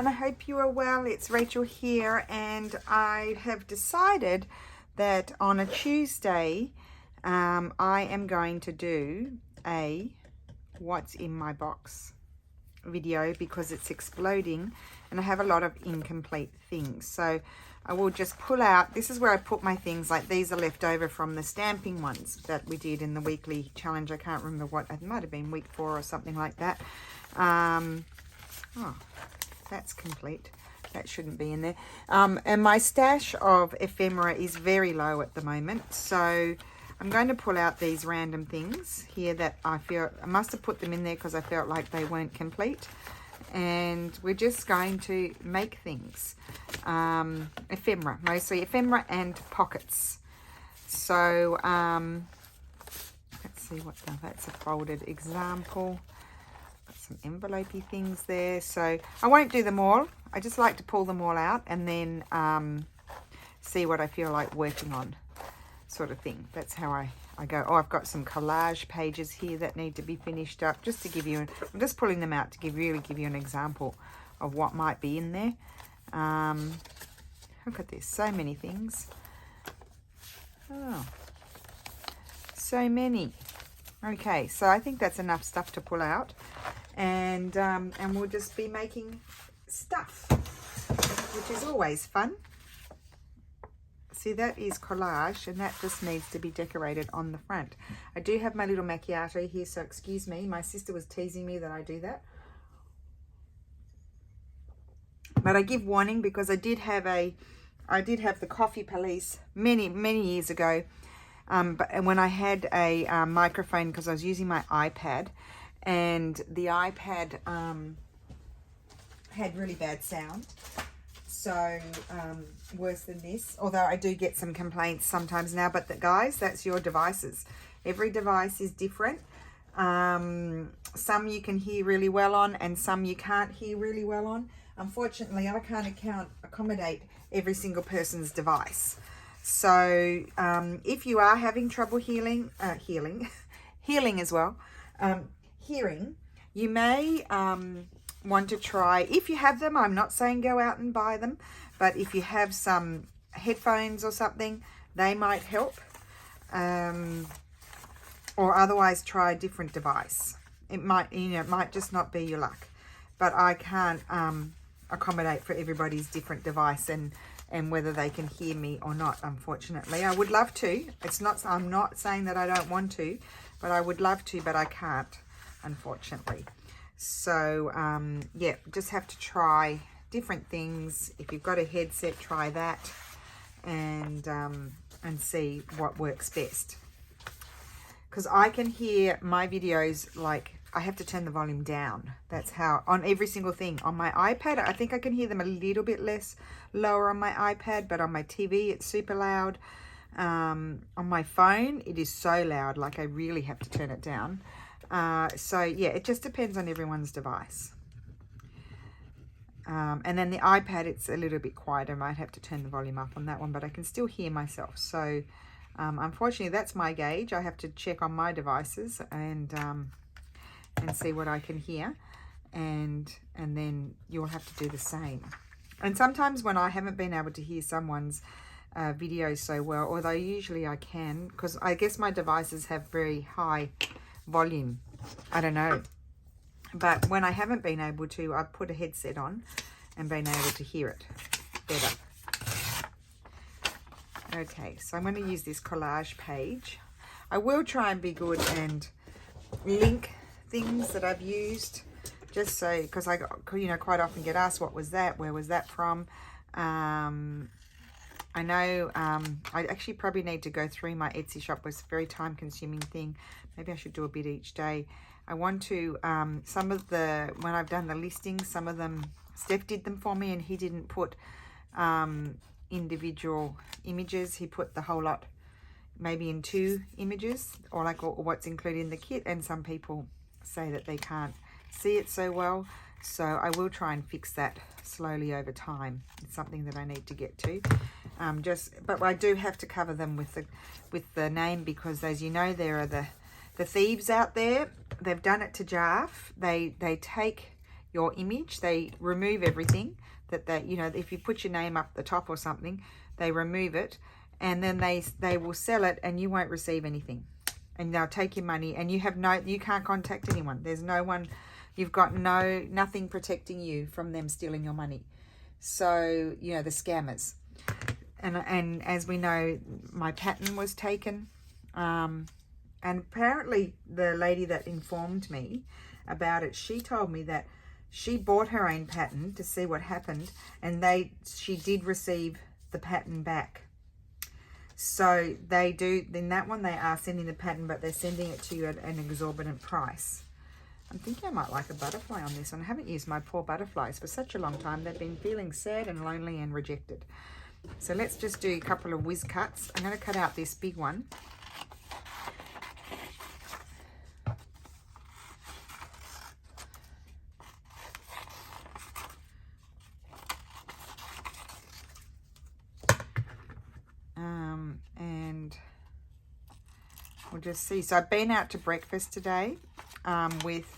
everyone, I hope you are well. It's Rachel here, and I have decided that on a Tuesday I am going to do a what's in my box video because it's exploding and I have a lot of incomplete things. So I will just pull out, this is where I put my things, like these are left over from the stamping ones that we did in the weekly challenge. I can't remember what, it might have been week 4 or something like that. Oh, that's complete. That shouldn't be in there. And my stash of ephemera is very low at the moment, so I'm going to pull out these random things here that I feel I must have put them in there because I felt like they weren't complete. And we're just going to make things. Ephemera, mostly ephemera and pockets. So let's see what, now that's a folded example. Got some envelopey things there. So I won't do them all. I just like to pull them all out and then see what I feel like working on, sort of thing. That's how I go. Oh, I've got some collage pages here that need to be finished up, just to give you, I'm just pulling them out to really give you an example of what might be in there. Look at this, so many things. Oh, so many. Okay, so I think that's enough stuff to pull out, and we'll just be making stuff, which is always fun. See, that is collage, and that just needs to be decorated on the front. I do have my little macchiato here, so excuse me. My sister was teasing me that I do that. But I give warning because I did have the coffee police many years ago. But when I had a microphone, because I was using my iPad, and the iPad had really bad sound. So worse than this, although I do get some complaints sometimes now. But guys, that's your devices. Every device is different. Some you can hear really well on, and some you can't hear really well on. Unfortunately, I can't accommodate every single person's device. So if you are having trouble hearing as well, hearing, you may want to try, if you have them, I'm not saying go out and buy them, but if you have some headphones or something, they might help, or otherwise try a different device. It might, it might just not be your luck, but I can't accommodate for everybody's different device and whether they can hear me or not. Unfortunately, I would love to. I'm not saying that I don't want to, but I would love to, but I can't, unfortunately. So yeah, just have to try different things. If you've got a headset, try that, and see what works best. Because I can hear my videos, like I have to turn the volume down. That's how, on every single thing. On my iPad, I think I can hear them a little bit lower on my iPad, but on my TV, it's super loud. On my phone, it is so loud, like I really have to turn it down. So yeah, it just depends on everyone's device. And then the iPad, it's a little bit quieter. I might have to turn the volume up on that one, but I can still hear myself. So unfortunately, that's my gauge. I have to check on my devices and see what I can hear, and then you'll have to do the same. And sometimes when I haven't been able to hear someone's videos so well, although usually I can, because I guess my devices have very high volume, I don't know, but when I haven't been able to, I've put a headset on and been able to hear it better. Okay, so I'm going to use this collage page. I will try and be good and link things that I've used, just so, because I quite often get asked, what was that, where was that from? I know I actually probably need to go through my Etsy shop. It's a very time consuming thing. Maybe I should do a bit each day. I want to, some of the, when I've done the listings, some of them, Steph did them for me, and he didn't put individual images. He put the whole lot maybe in 2 images, or like what's included in the kit, and some people say that they can't see it so well. So I will try and fix that slowly over time. It's something that I need to get to. But I do have to cover them with the name, because as you know, there are the thieves out there. They've done it to Jaff. They take your image. They remove everything that they, you know, if you put your name up the top or something, they remove it, and then they will sell it, and you won't receive anything, and they'll take your money, and you can't contact anyone. There's no one, you've got nothing protecting you from them stealing your money. So, you know, the scammers. And as we know, my pattern was taken, and apparently the lady that informed me about it, she told me that she bought her own pattern to see what happened, and she did receive the pattern back. So they do, in that one they are sending the pattern, but they're sending it to you at an exorbitant price. I'm thinking I might like a butterfly on this one. I haven't used my poor butterflies for such a long time. They've been feeling sad and lonely and rejected. So let's just do a couple of whiz cuts. I'm going to cut out this big one. And we'll just see. So I've been out to breakfast today with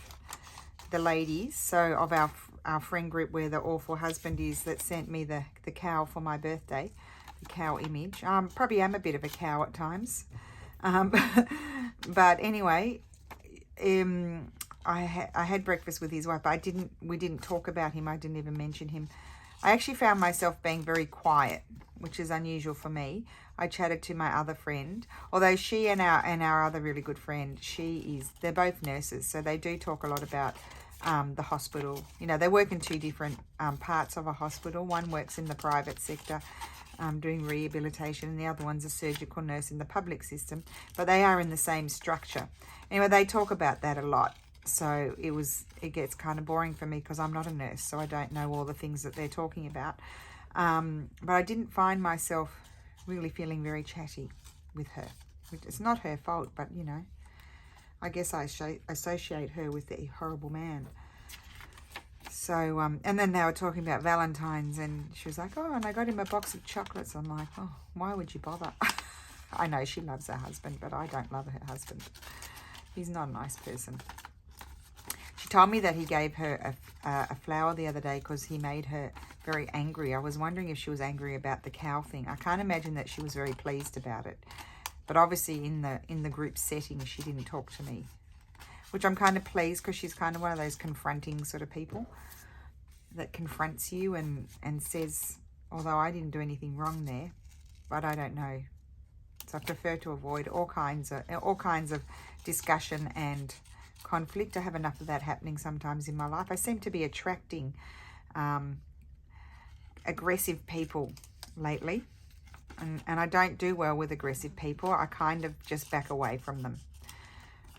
the ladies, so of our friend group where the awful husband is that sent me the cow for my birthday, the cow image. Probably am a bit of a cow at times. But anyway, I had breakfast with his wife, but we didn't talk about him. I didn't even mention him. I actually found myself being very quiet, which is unusual for me. I chatted to my other friend, although she and our other really good friend, they're both nurses, so they do talk a lot about the hospital. You know, they work in two different parts of a hospital. One works in the private sector, doing rehabilitation, and the other one's a surgical nurse in the public system, but they are in the same structure. Anyway, they talk about that a lot. So it gets kind of boring for me because I'm not a nurse, so I don't know all the things that they're talking about. But I didn't find myself really feeling very chatty with her. It's not her fault, but, you know, I guess I associate her with the horrible man. So, and then they were talking about Valentine's, and she was like, oh, and I got him a box of chocolates. I'm like, oh, why would you bother? I know she loves her husband, but I don't love her husband. He's not a nice person. She told me that he gave her a flower the other day because he made her very angry. I was wondering if she was angry about the cow thing. I can't imagine that she was very pleased about it. But obviously in the group setting, she didn't talk to me, which I'm kind of pleased because she's kind of one of those confronting sort of people that confronts you and says, although I didn't do anything wrong there, but I don't know. So I prefer to avoid all kinds of discussion and conflict. I have enough of that happening sometimes in my life. I seem to be attracting aggressive people lately, and I don't do well with aggressive people. I kind of just back away from them.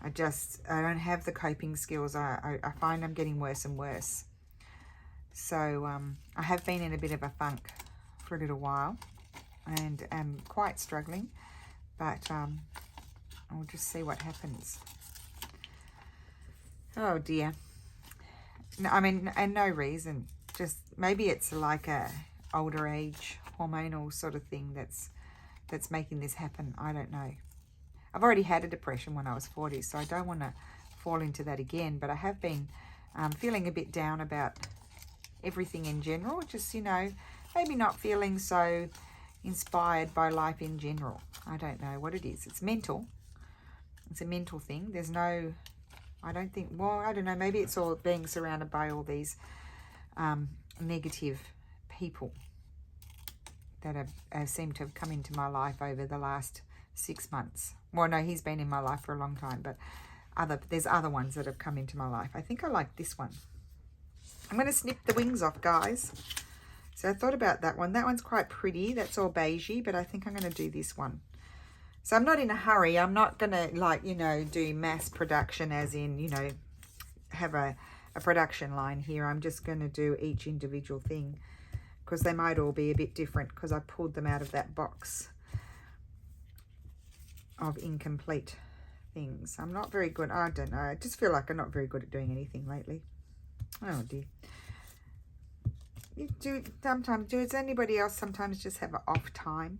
I don't have the coping skills. I find I'm getting worse and worse. So I have been in a bit of a funk for a little while and am quite struggling, but I'll just see what happens. Oh dear. No, I mean, and no reason. Just maybe it's like a older age hormonal sort of thing that's making this happen. I don't know. I've already had a depression when I was 40, so I don't want to fall into that again. But I have been feeling a bit down about everything in general. Just, you know, maybe not feeling so inspired by life in general. I don't know what it is. It's mental. It's a mental thing. There's no... I don't think, well, I don't know, maybe it's all being surrounded by all these negative people that have seemed to have come into my life over the last 6 months. Well, no, he's been in my life for a long time, but there's other ones that have come into my life. I think I like this one. I'm going to snip the wings off, guys. So I thought about that one. That one's quite pretty. That's all beigey, but I think I'm going to do this one. So I'm not in a hurry. I'm not going to, like, you know, do mass production as in, you know, have a production line here. I'm just going to do each individual thing because they might all be a bit different because I pulled them out of that box of incomplete things. I'm not very good. I don't know. I just feel like I'm not very good at doing anything lately. Oh, dear. You do sometimes. Does anybody else sometimes just have an off time?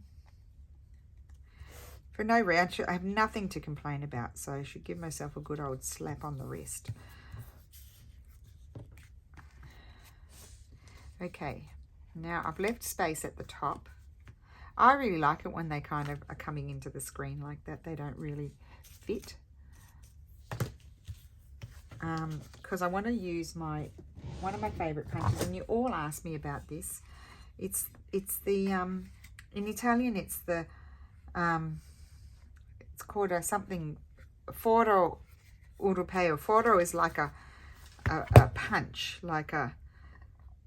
For no reason, I have nothing to complain about, so I should give myself a good old slap on the wrist. Okay, now I've left space at the top. I really like it when they kind of are coming into the screen like that. They don't really fit. Because I want to use one of my favorite punches, and you all ask me about this. It's the in Italian it's the it's called a something foro europeo. Foro is like a punch, like a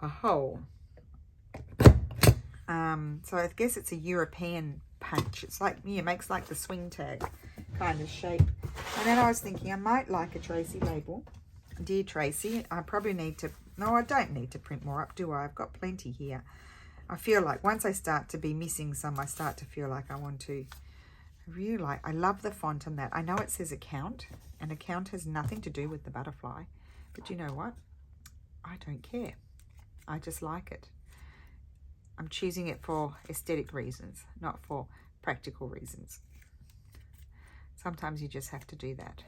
hole. So I guess it's a European punch. It's like, yeah, it makes like the swing tag kind of shape. And then I was thinking I might like a Tracie label. Dear Tracie, I probably need to, no, I don't need to print more up, do I? I've got plenty here. I feel like once I start to be missing some, I start to feel like I want to, I love the font on that. I know it says account, and account has nothing to do with the butterfly. But you know what? I don't care. I just like it. I'm choosing it for aesthetic reasons, not for practical reasons. Sometimes you just have to do that.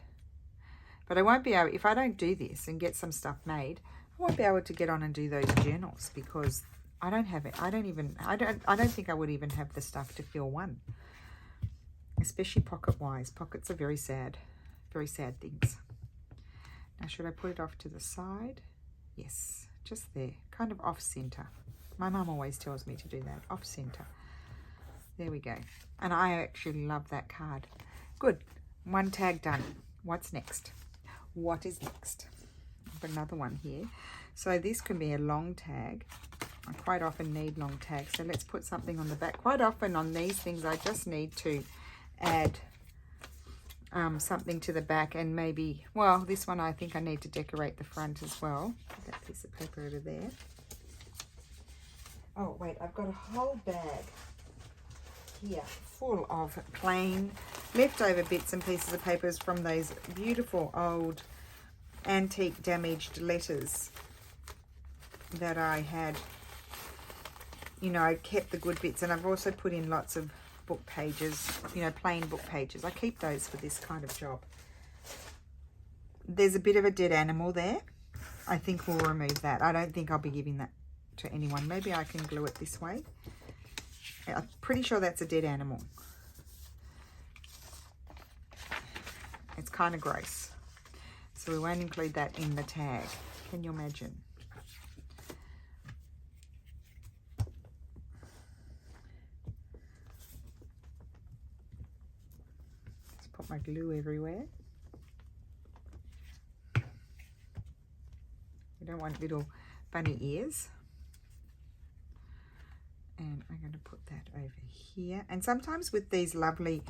But I won't be able, if I don't do this and get some stuff made, I won't be able to get on and do those journals because I don't have it. I don't think I would even have the stuff to fill one. Especially pocket-wise. Pockets are very sad things. Now, should I put it off to the side? Yes, just there, kind of off-center. My mum always tells me to do that, off-center. There we go. And I actually love that card. Good, one tag done. What's next? What is next? I've got another one here. So this can be a long tag. I quite often need long tags. So let's put something on the back. Quite often on these things, I just need to add something to the back, and maybe, well, this one I think I need to decorate the front as well. Put that piece of paper over there. Oh wait, I've got a whole bag here full of plain leftover bits and pieces of papers from those beautiful old antique damaged letters that I had. You know, I kept the good bits, and I've also put in lots of book pages, you know, plain book pages. I keep those for this kind of job. There's a bit of a dead animal there. I think we'll remove that. I don't think I'll be giving that to anyone. Maybe I can glue it this way. I'm pretty sure that's a dead animal. It's kind of gross. So we won't include that in the tag. Can you imagine? Just put my glue everywhere. We don't want little bunny ears. And I'm going to put that over here. And sometimes with these lovely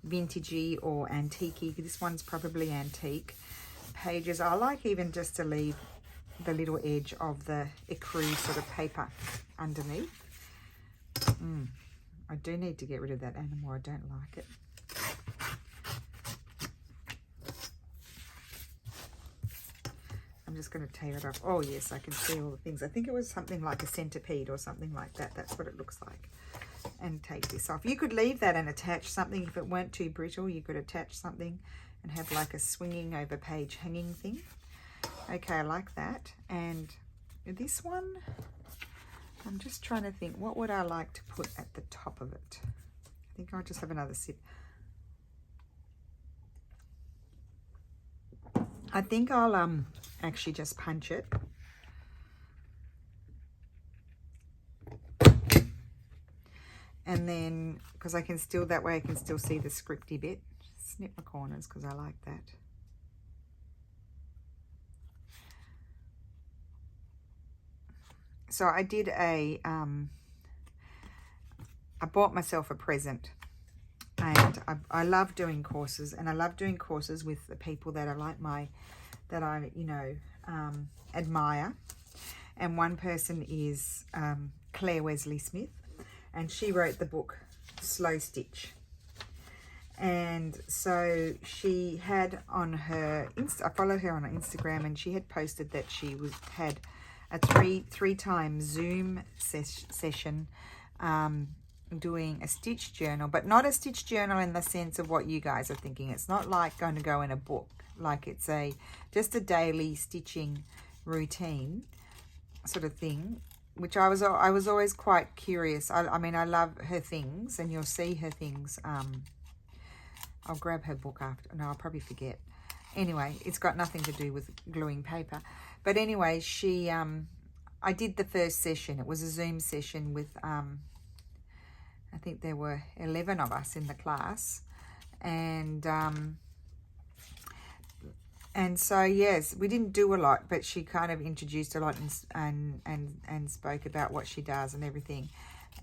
vintagey or antique-y, this one's probably antique pages, I like even just to leave the little edge of the ecru sort of paper underneath. I do need to get rid of that animal. I don't like it. I'm just going to tear it off. Oh yes, I can see all the things. I think it was something like a centipede or something like that. That's what it looks like. And take this off. You could leave that and attach something. If it weren't too brittle, you could attach something and have like a swinging over page hanging thing. Okay, I like that. And this one, I'm just trying to think, what would I like to put at the top of it? I think I'll just have another sip. I think I'll actually just punch it. And then, because I can still, that way I can still see the scripty bit. Snip my corners because I like that. So I did I bought myself a present. And I love doing courses, and I love doing courses with the people that are like that I, you know, admire. And one person is Claire Wesley Smith, and she wrote the book Slow Stitch. And so she had on her I follow her on Instagram, and she had posted that she had a three time Zoom session doing a stitch journal, but not a stitch journal in the sense of what you guys are thinking. It's not like going to go in a book, like it's just a daily stitching routine sort of thing. which I was always quite curious. I mean, I love her things, and you'll see her things. I'll grab her book after. No, I'll probably forget. Anyway, it's got nothing to do with gluing paper. But anyway, she, I did the first session. It was a Zoom session with, I think there were 11 of us in the class. And so, yes, we didn't do a lot, but she kind of introduced a lot and spoke about what she does and everything.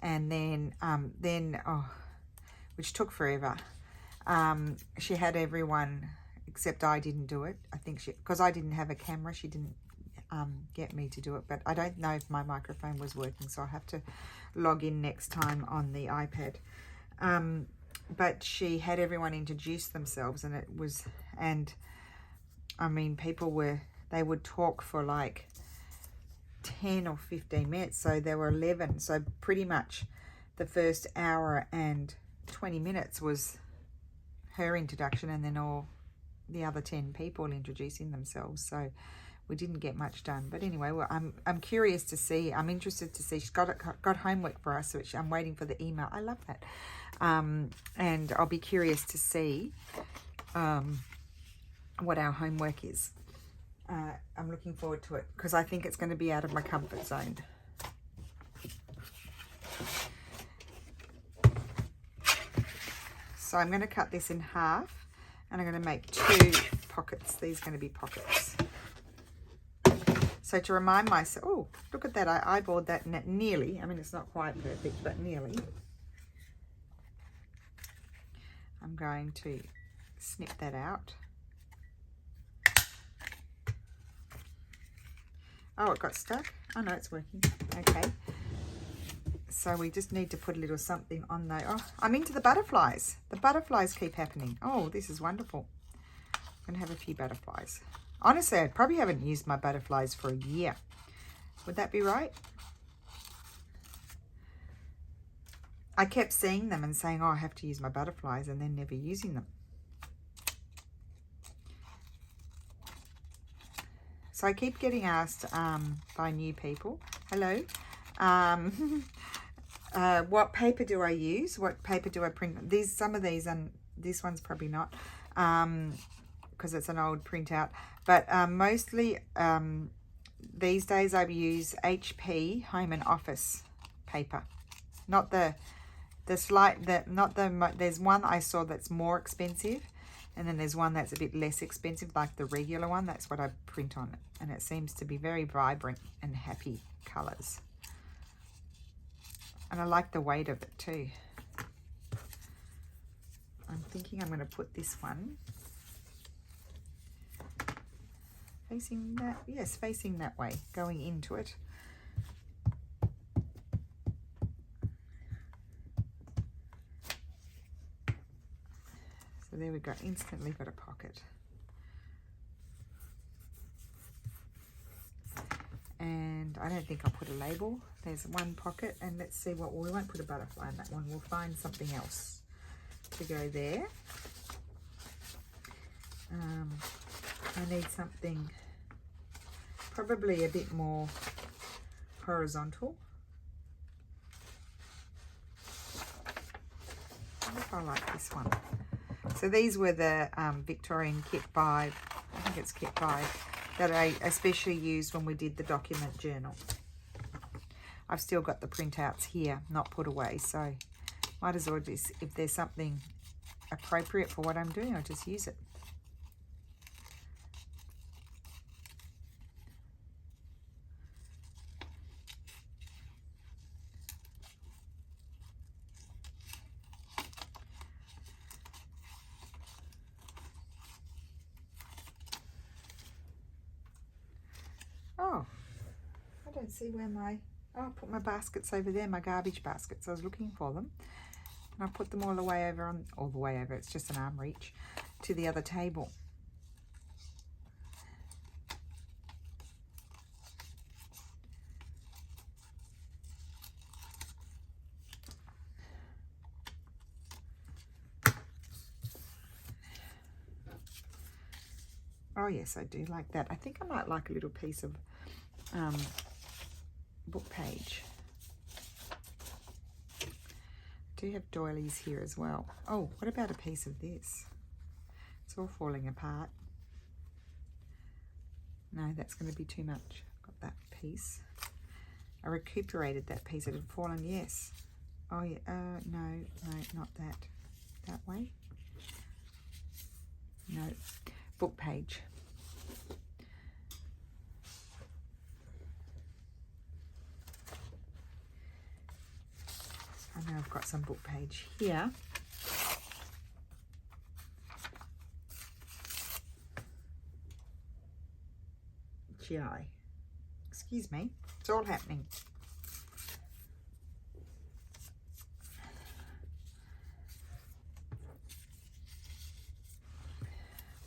And then, which took forever. She had everyone, except I didn't do it. I think because I didn't have a camera, she didn't get me to do it. But I don't know if my microphone was working, so I'll have to log in next time on the iPad. But she had everyone introduce themselves, and I mean, they would talk for like 10 or 15 minutes. So there were 11. So pretty much the first hour and 20 minutes was her introduction, and then all the other 10 people introducing themselves. So we didn't get much done. But anyway, well, I'm curious to see. I'm interested to see. She's got homework for us, which I'm waiting for the email. I love that. And I'll be curious to see what our homework is. I'm looking forward to it because I think it's going to be out of my comfort zone. So I'm going to cut this in half, and I'm going to make 2 pockets. These are going to be pockets. So to remind myself, oh, look at that. I eyeballed that nearly. I mean, it's not quite perfect, but nearly. I'm going to snip that out. Oh, it got stuck. Oh, no, it's working. Okay. So we just need to put a little something on there. Oh, I'm into the butterflies. The butterflies keep happening. Oh, this is wonderful. I'm going to have a few butterflies. Honestly, I probably haven't used my butterflies for a year. Would that be right? I kept seeing them and saying, oh, I have to use my butterflies, and then never using them. So I keep getting asked by new people, hello, what paper do I use? What paper do I print? Some of these, and this one's probably not, because it's an old printout. But mostly these days I use HP Home and Office paper, not there's one I saw that's more expensive, and then there's one that's a bit less expensive, like the regular one. That's what I print on, and it seems to be very vibrant and happy colors. And I like the weight of it too. I'm thinking I'm going to put this one facing that, yes, facing that way, going into it. So there we go, instantly got a pocket. And I don't think I'll put a label. There's one pocket, and let's see what, we won't put a butterfly in that one. We'll find something else to go there. I need something probably a bit more horizontal. I hope I like this one. So these were the Victorian Kit 5, I think it's Kit 5, that I especially used when we did the document journal. I've still got the printouts here, not put away, so might as well just, if there's something appropriate for what I'm doing, I'll just use it. Oh, I don't see where my, oh, I put my baskets over there, my garbage baskets. I was looking for them. And I put them all the way over, it's just an arm reach, to the other table. Oh yes, I do like that. I think I might like a little piece of book page. do have doilies here as well. Oh, what about a piece of this? It's all falling apart. No, that's going to be too much. Got that piece. I recuperated that piece. It had fallen, yes. Oh, yeah. No, not that. That way. No. Book page. I know I've got some book page here. GI. Excuse me. It's all happening.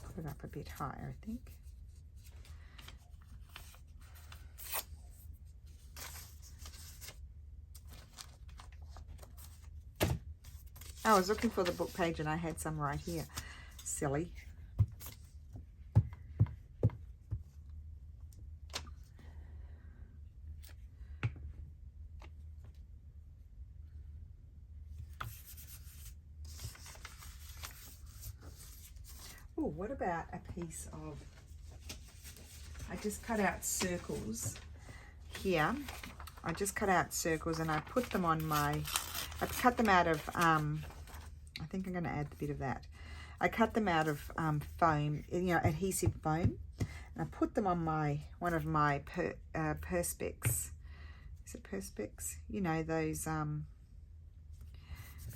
Put it up a bit higher, I think. I was looking for the book page and I had some right here. Silly. Oh, what about a piece of, I just cut out circles here. I just cut out circles and I put them on my, I cut them out of, I think I'm going to add a bit of that. I cut them out of foam, you know, adhesive foam. And I put them on my, one of my perspex. Is it perspex? You know, those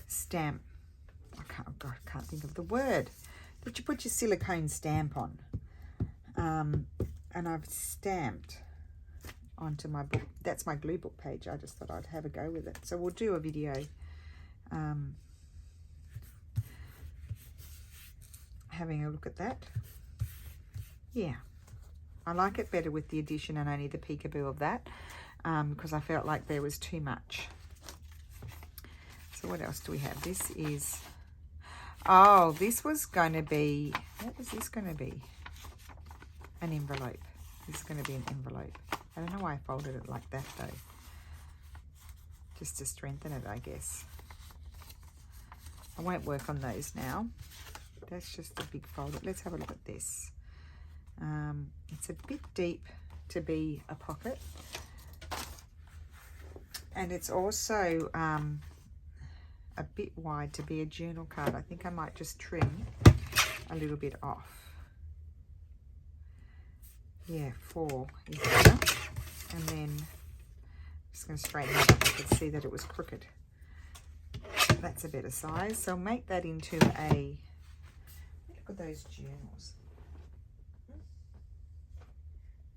stamp, I can't think of the word. That you put your silicone stamp on. And I've stamped onto my book. That's my glue book page. I just thought I'd have a go with it. So we'll do a video having a look at that. Yeah, I like it better with the addition and only the peekaboo of that because I felt like there was too much. So what else do we have? This is, oh, this was going to be, what was this going to be? An envelope. This is going to be an envelope. I don't know why I folded it like that though. Just to strengthen it, I guess. I won't work on those now. That's just a big fold. Let's have a look at this. It's a bit deep to be a pocket. And it's also a bit wide to be a journal card. I think I might just trim a little bit off. Yeah, 4 is better. And then I'm just going to straighten it up. I could see that it was crooked. That's a better size. So make that into a, look at those journals.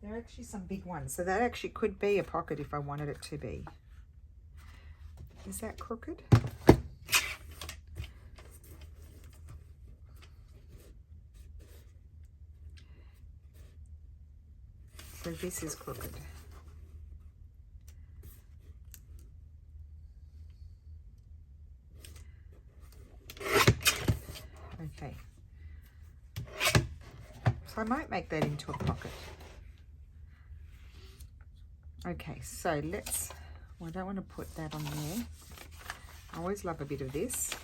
They're actually some big ones. So that actually could be a pocket if I wanted it to be. Is that crooked? So this is crooked. Okay. So I might make that into a pocket. Okay, so let's, well, I don't want to put that on there. I always love a bit of this.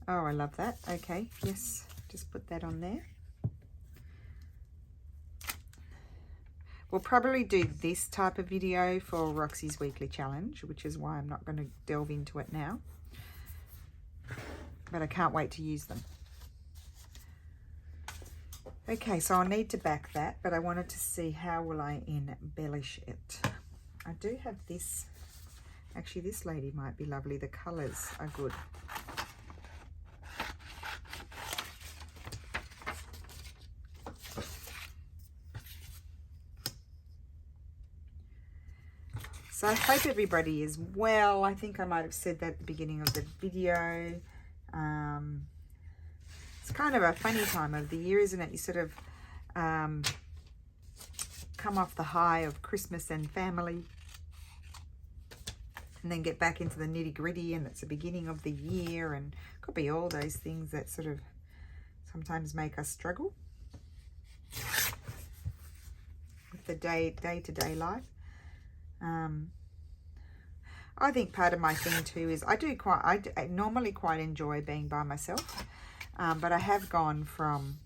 Oh, I love that. Okay, yes, just put that on there. We'll probably do this type of video for Roxy's weekly challenge, which is why I'm not going to delve into it now. But I can't wait to use them. Okay, so I'll need to back that, but I wanted to see how will I embellish it. I do have this. Actually, this lady might be lovely. The colours are good. So I hope everybody is well. I think I might have said that at the beginning of the video. It's kind of a funny time of the year, isn't it? You sort of come off the high of Christmas and family and then get back into the nitty-gritty, and it's the beginning of the year, and it could be all those things that sort of sometimes make us struggle with the day-to-day life. I think part of my thing too is I normally quite enjoy being by myself, but I have gone from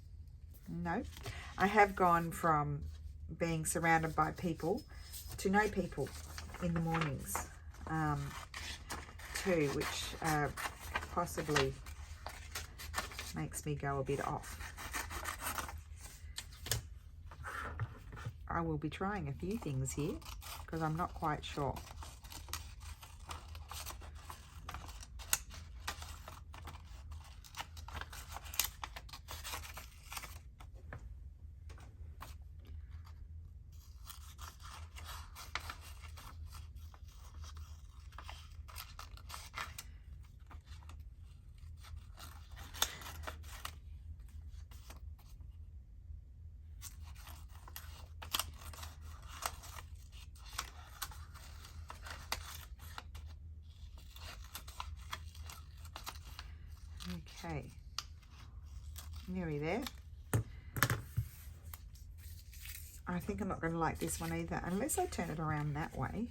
being surrounded by people to no people in the mornings too, which possibly makes me go a bit off. I will be trying a few things here because I'm not quite sure. Okay, nearly there. I think I'm not going to like this one either, unless I turn it around that way.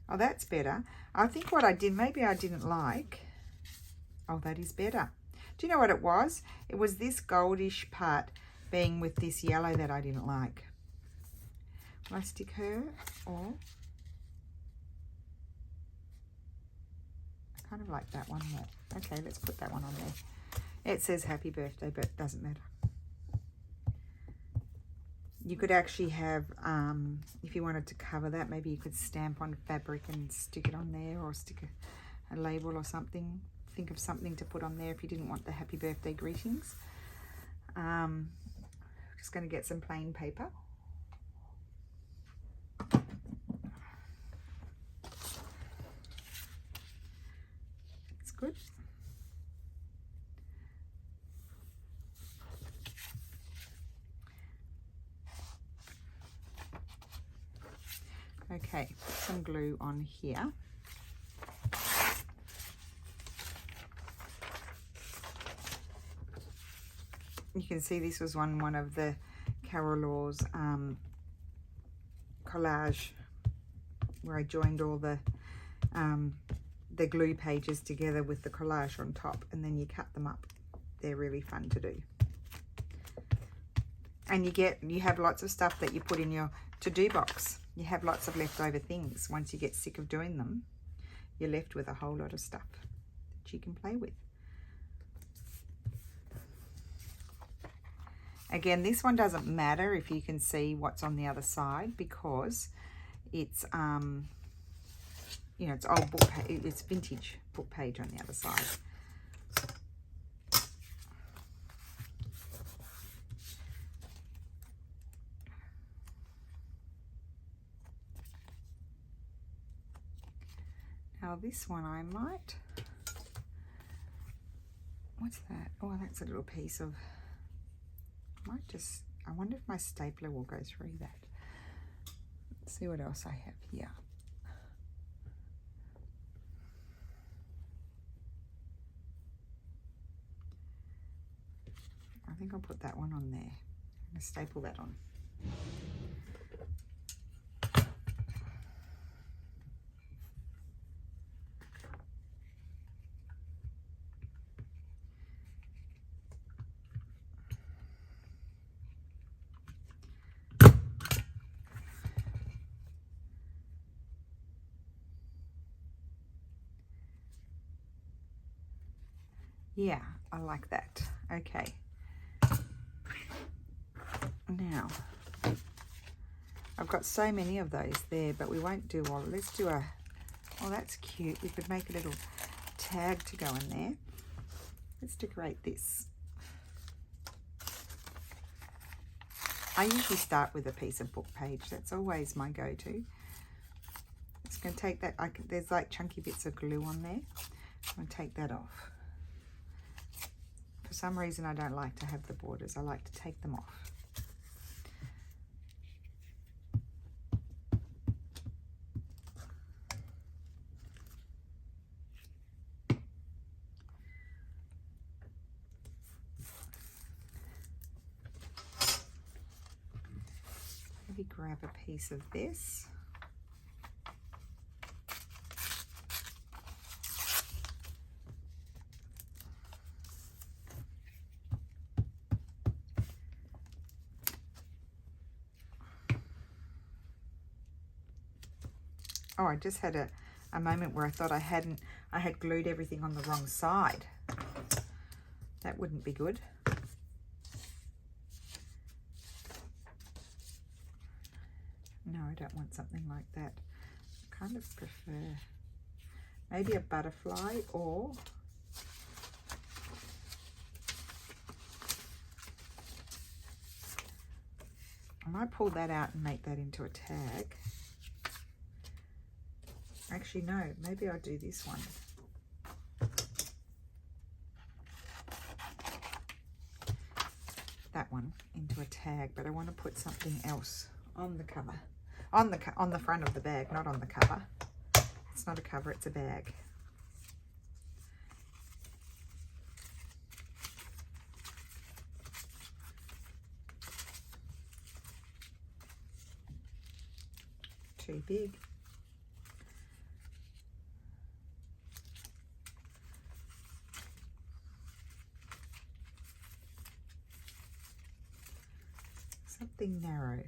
Oh, that's better. I think what I did, maybe I didn't like. Oh, that is better. Do you know what it was? It was this goldish part being with this yellow that I didn't like. Will I stick her or? I kind of like that one more. Okay, let's put that one on there. It says happy birthday, but it doesn't matter. You could actually have, if you wanted to cover that, maybe you could stamp on fabric and stick it on there, or stick a label or something. Think of something to put on there if you didn't want the happy birthday greetings. Just going to get some plain paper. That's good. Okay, put some glue on here. You can see this was one of the Carol Law's collage, where I joined all the glue pages together with the collage on top, and then you cut them up. They're really fun to do. And you have lots of stuff that you put in your to-do box. You have lots of leftover things. Once you get sick of doing them, you're left with a whole lot of stuff that you can play with. Again, this one doesn't matter if you can see what's on the other side, because it's you know, it's old book, it's vintage book page on the other side. Now this one I might, what's that? Oh, that's a little piece of, I wonder if my stapler will go through that. Let's see what else I have here. I think I'll put that one on there. I'm going to staple that on. Yeah, I like that. Okay. Now, I've got so many of those there, but we won't do all. Let's do a, oh, that's cute. We could make a little tag to go in there. Let's decorate this. I usually start with a piece of book page. That's always my go-to. Just going to take that. There's like chunky bits of glue on there. I'm going to take that off. For some reason, I don't like to have the borders. I like to take them off. maybe grab a piece of this. Oh, I just had a moment where I thought I had glued everything on the wrong side. That wouldn't be good. No, I don't want something like that. I kind of prefer maybe a butterfly, or I might pull that out and make that into a tag. Actually, no, maybe I'll do this one. That one into a tag, but I want to put something else on the cover. On the front of the bag, not on the cover. It's not a cover, it's a bag. Too big. Something narrow.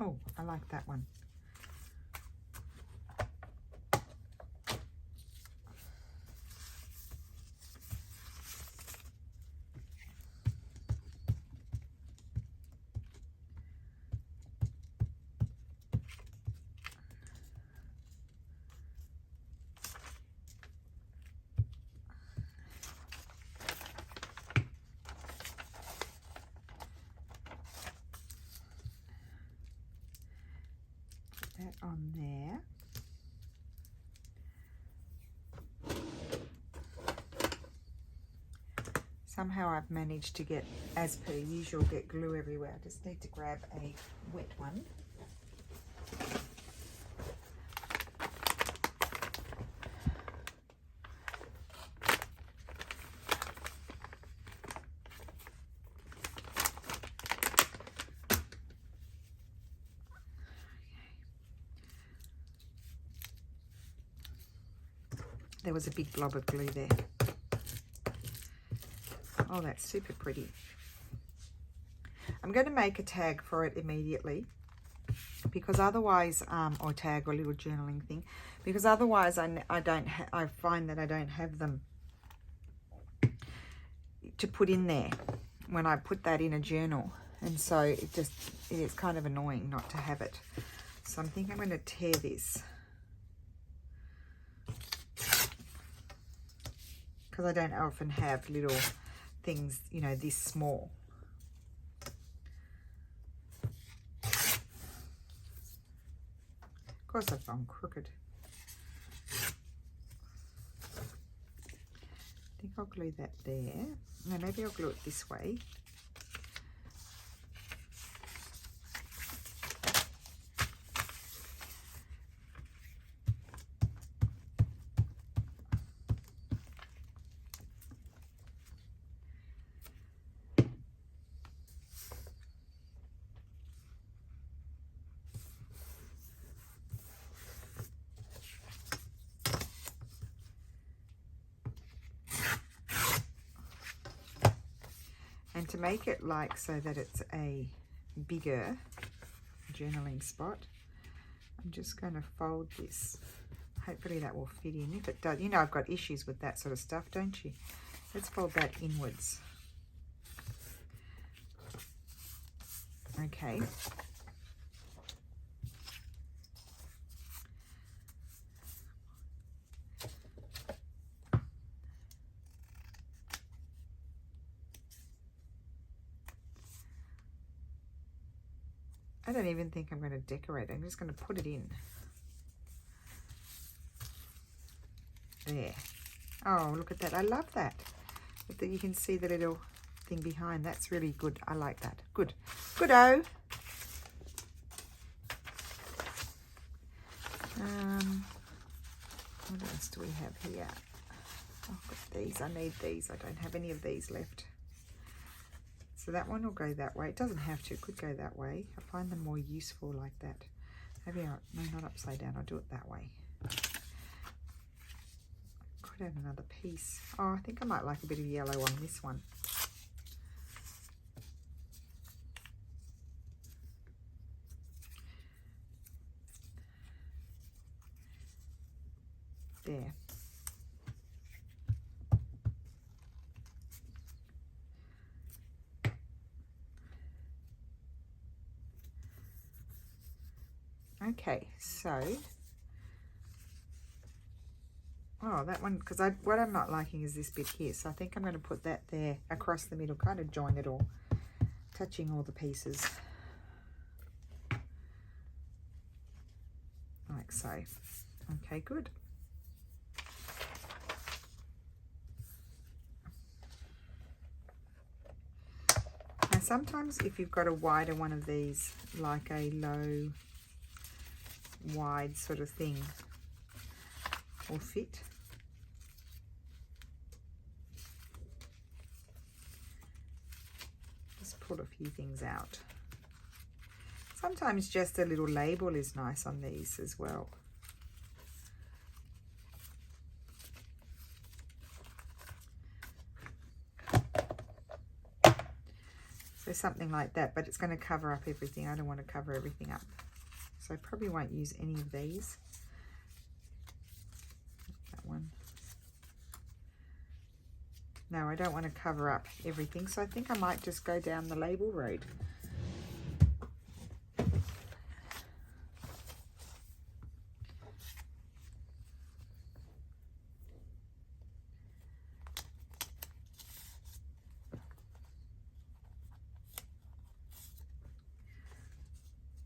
Oh, I like that one. That on there. Somehow I've managed to get, as per usual, get glue everywhere. I just need to grab a wet one. There was a big blob of glue there. Oh, that's super pretty. I'm going to make a tag for it immediately, because otherwise, or tag or little journaling thing, because otherwise I find that I don't have them to put in there when I put that in a journal, and so it is kind of annoying not to have it. So I think I'm going to tear this, because I don't often have little things, you know, this small. Of course I've gone crooked. I think I'll glue that there. No, maybe I'll glue it this way. And to make it like so that it's a bigger journaling spot, I'm just going to fold this. Hopefully that will fit in. If it does, you know I've got issues with that sort of stuff, don't you? Let's fold that inwards. Okay. I don't even think I'm going to decorate. I'm just going to put it in. There. Oh, look at that. I love that. You can see the little thing behind. That's really good. I like that. Good. Good-o. What else do we have here? Oh, I've got these. I need these. I don't have any of these left. So that one will go that way. It doesn't have to. It could go that way. I find them more useful like that. Maybe no, not upside down. I'll do it that way. Could have another piece. Oh, I think I might like a bit of yellow on this one. There. Okay, so, oh, that one, because what I'm not liking is this bit here, so I think I'm going to put that there across the middle, kind of join it all, touching all the pieces, like so. Okay, good. Now, sometimes if you've got a wider one of these, like a low, wide sort of thing, will fit. Just pull a few things out. Sometimes just a little label is nice on these as well. So something like that, but it's going to cover up everything. I don't want to cover everything up. So I probably won't use any of these. That one. No, I don't want to cover up everything, so I think I might just go down the label road.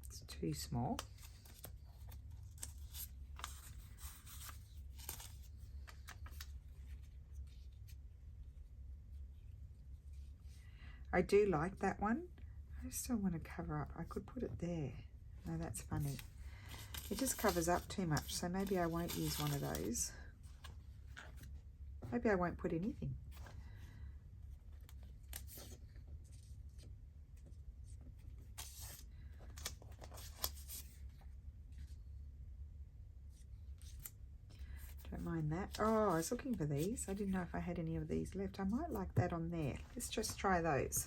It's too small. I do like that one. I just don't want to cover up. I could put it there. No, that's funny. It just covers up too much, so maybe I won't use one of those. Maybe I won't put anything. Don't mind that. Oh, I was looking for these. I didn't know if I had any of these left. I might like that on there. Let's just try those.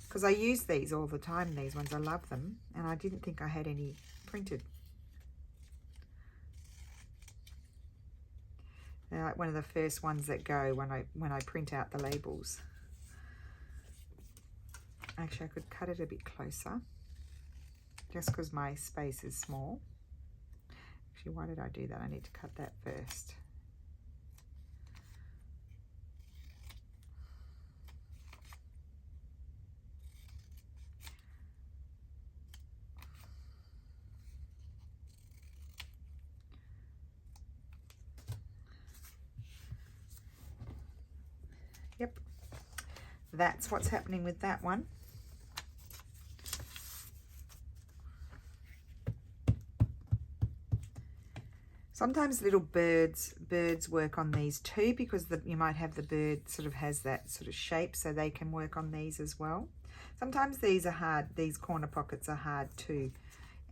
Because I use these all the time, these ones. I love them. And I didn't think I had any printed. They're like one of the first ones that go when I print out the labels. Actually, I could cut it a bit closer. Just because my space is small. Actually, why did I do that? I need to cut that first. Yep, that's what's happening with that one. Sometimes little birds work on these too, because you might have the bird sort of has that sort of shape, so they can work on these as well. Sometimes these are hard, these corner pockets are hard to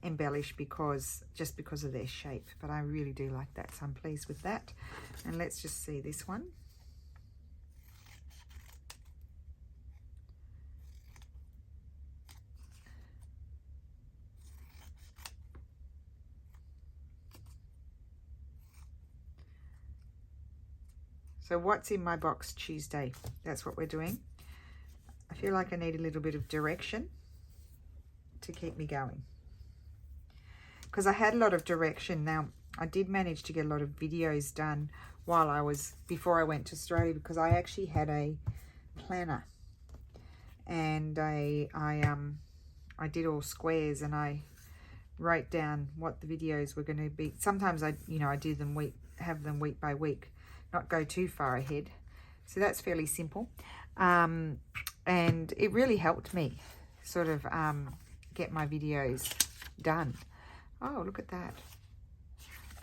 embellish just because of their shape, but I really do like that, so I'm pleased with that. And let's just see this one. So what's in my box Tuesday? That's what we're doing. I feel like I need a little bit of direction to keep me going. Because I had a lot of direction. Now, I did manage to get a lot of videos done before I went to Australia, because I actually had a planner. And I did all squares, and I wrote down what the videos were going to be. Sometimes I do them have them week by week. Not go too far ahead. So that's fairly simple. And it really helped me sort of get my videos done. Oh, look at that.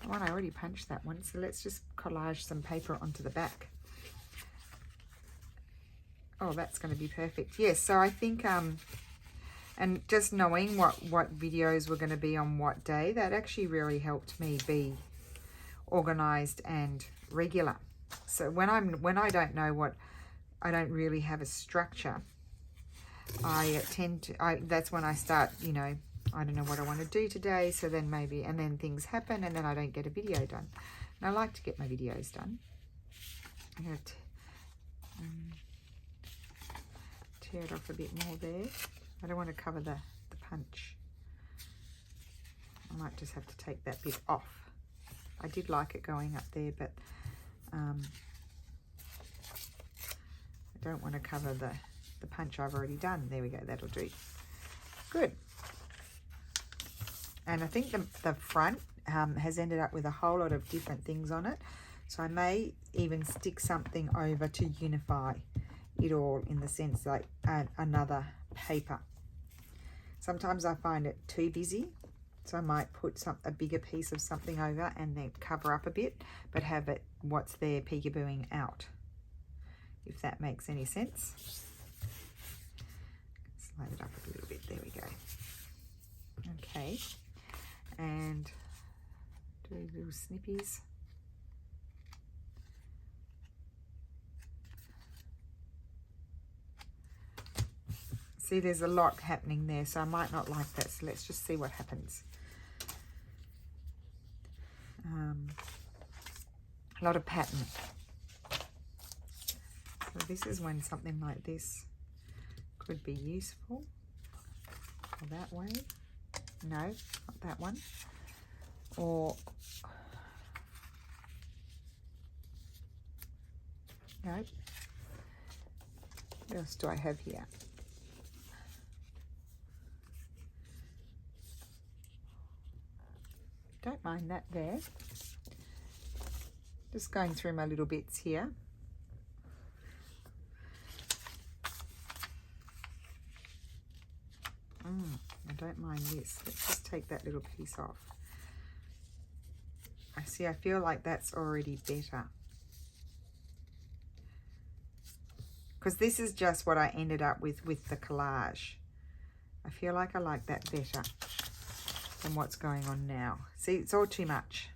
one, I already punched that one, so let's just collage some paper onto the back. Oh, that's going to be perfect. Yes, so I think, and just knowing what videos were going to be on what day, that actually really helped me be organized and regular. So when I don't know what, I don't really have a structure, I tend to, that's when I start, you know, I don't know what I want to do today, so then maybe, and then things happen, and then I don't get a video done. And I like to get my videos done. I'm going to tear it off a bit more there. I don't want to cover the punch. I might just have to take that bit off. I did like it going up there, but I don't want to cover the punch I've already done. There we go, that'll do. Good. And I think the front has ended up with a whole lot of different things on it. So I may even stick something over to unify it all, in the sense like another paper. Sometimes I find it too busy, so I might put a bigger piece of something over and then cover up a bit, but have it what's there peekabooing out, if that makes any sense. Slide it up a little bit, there we go. Okay, and do little snippies. See, there's a lot happening there, so I might not like that. So let's just see what happens. A lot of pattern. So this is when something like this could be useful. Or that way. No, not that one. Or no. What else do I have here? Don't mind that there. Just going through my little bits here. I don't mind this. Let's just take that little piece off. I see, I feel like that's already better. Because this is just what I ended up with the collage. I feel like I like that better than what's going on now. See, it's all too much.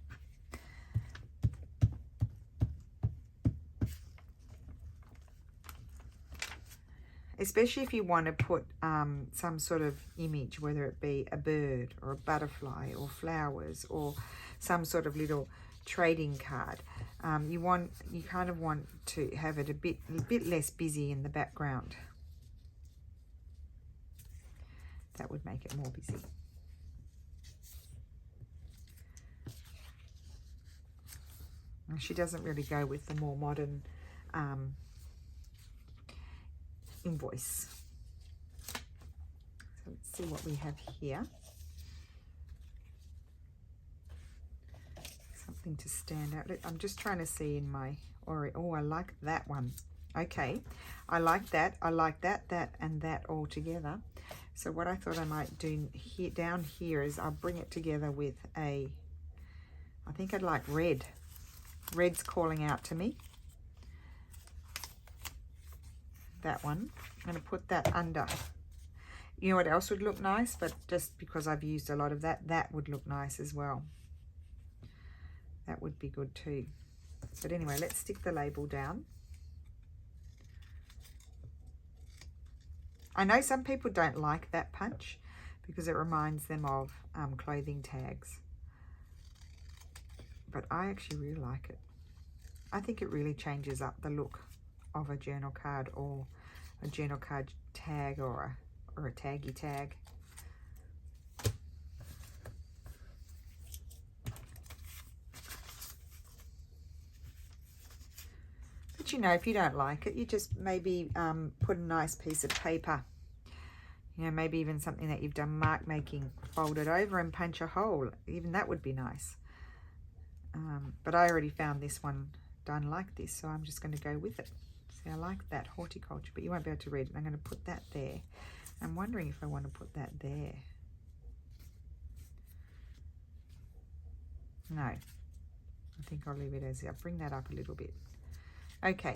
Especially if you want to put some sort of image, whether it be a bird or a butterfly or flowers or some sort of little trading card. You kind of want to have it a bit less busy in the background. That would make it more busy. And she doesn't really go with the more modern invoice. So let's see what we have here. Something to stand out. I'm just trying to see in my Ori. Oh, I like that one. Okay, I like that. I like that, that, and that all together. So what I thought I might do here, down here, is I'll bring it together with I think I'd like red. Red's calling out to me. That one. I'm going to put that under. You know what else would look nice? But just because I've used a lot of that, that would look nice as well. That would be good too. But anyway, let's stick the label down. I know some people don't like that punch because it reminds them of clothing tags. But I actually really like it. I think it really changes up the look of a journal card, or a journal card tag, or a taggy tag. But you know, if you don't like it, you just maybe put a nice piece of paper, you know, maybe even something that you've done mark making, fold it over and punch a hole. Even that would be nice. But I already found this one done like this, so I'm just going to go with it. See, I like that horticulture, but you won't be able to read it. I'm going to put that there. I'm wondering if I want to put that there. No, I think I'll leave it as, I'll bring that up a little bit. Okay.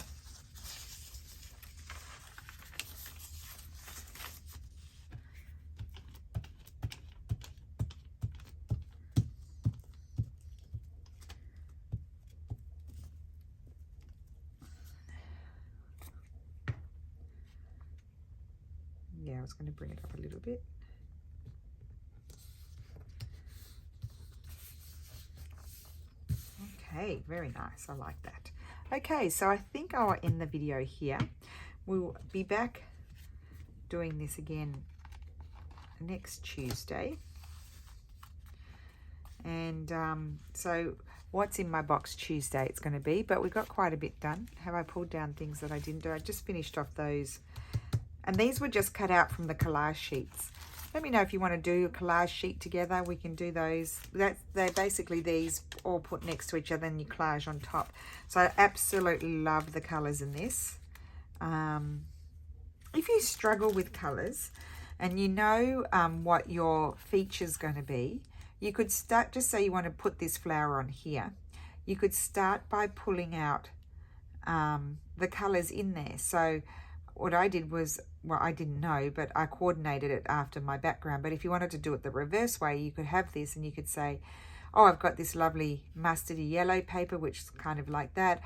Yeah, I was going to bring it up a little bit. Okay, very nice. I like that. Okay, so I think I'll end the video here. We'll be back doing this again next Tuesday. And so what's in my box Tuesday it's going to be, but we got quite a bit done. Have I pulled down things that I didn't do? I just finished off those. And these were just cut out from the collage sheets. Let me know if you want to do a collage sheet together. We can do those. They're basically these all put next to each other and you collage on top. So I absolutely love the colours in this. If you struggle with colours and you know what your feature's going to be, you could start, just say you want to put this flower on here, you could start by pulling out the colours in there. So what I did was, well, I didn't know, but I coordinated it after my background. But if you wanted to do it the reverse way, you could have this and you could say, oh, I've got this lovely mustardy yellow paper, which is kind of like that.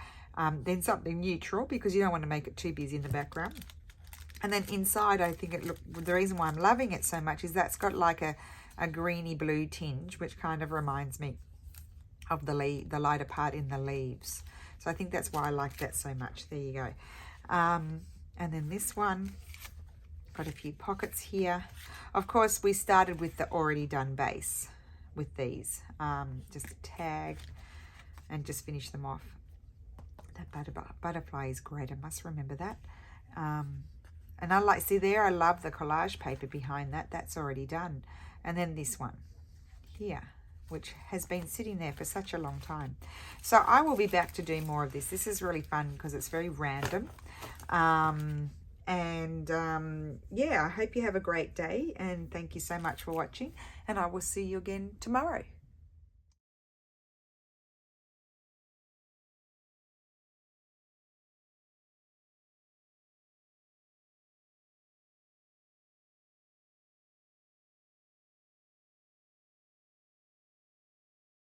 Then something neutral, because you don't want to make it too busy in the background. And then inside, I think the reason why I'm loving it so much is that's got like a greeny blue tinge, which kind of reminds me of the lighter part in the leaves. So I think that's why I like that so much. There you go. And then this one, got a few pockets here. Of course, we started with the already done base with these. Just a tag and just finish them off. That butterfly is great. I must remember that. And I like, see there, I love the collage paper behind that. That's already done. And then this one here, which has been sitting there for such a long time. So I will be back to do more of this. This is really fun because it's very random. Yeah, I hope you have a great day and thank you so much for watching, and I will see you again tomorrow.